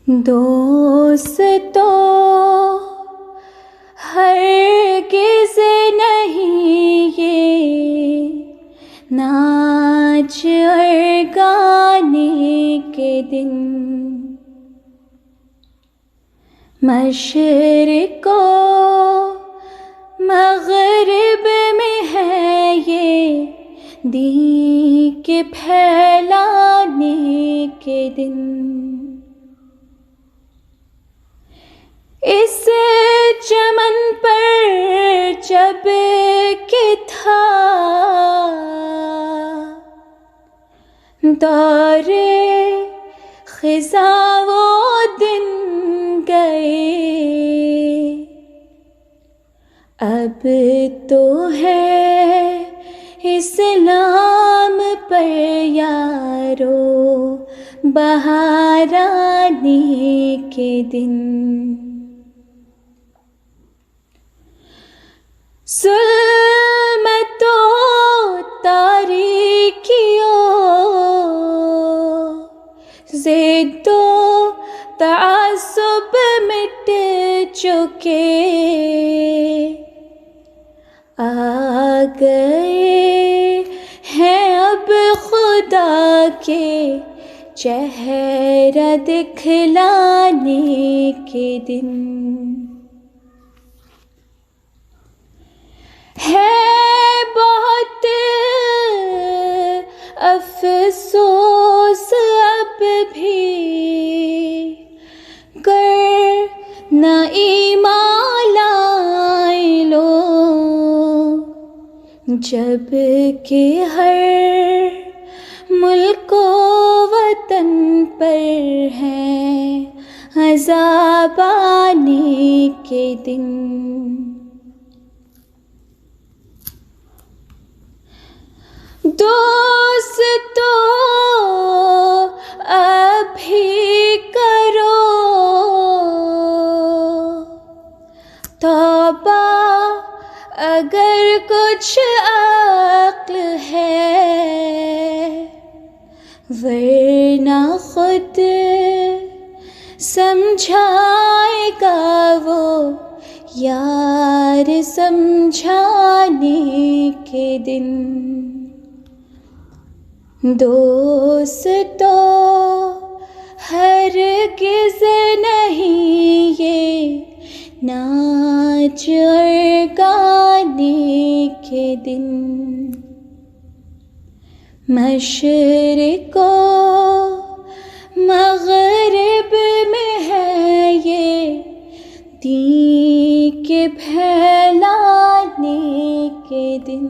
दोस्तों हरगिज़ नहीं ये नाच और गाने के दिन। मशरिक़ मग़रिब में है ये दीन के फैलाने के दिन। इस चमन पर जब के था दौरे ख़िज़ा वो दिन गए। अब तो है इस्लाम पर यारो बहार आने के दिन। ज़ुल्मतों तारीकियों ज़िद्दों तअस्सुब मिट चुके। आ गए हैं अब खुदा के चेहरा दिखलाने के दिन। है बहुत अफ़सोस अब भी कर न ईमान लाए लोग, जब कि हर मुल्को वतन पर है अज़ाब आने के दिन। दोस्तों अभी करो तौबा, अगर कुछ अक्ल है, वरना खुद समझाएगा वो यार समझाने के दिन। दोस्तों हरगिज़ नहीं ये नाच और गाने के दिन। मशरिक़ मग़रिब में है ये दीन के फैलाने के दिन।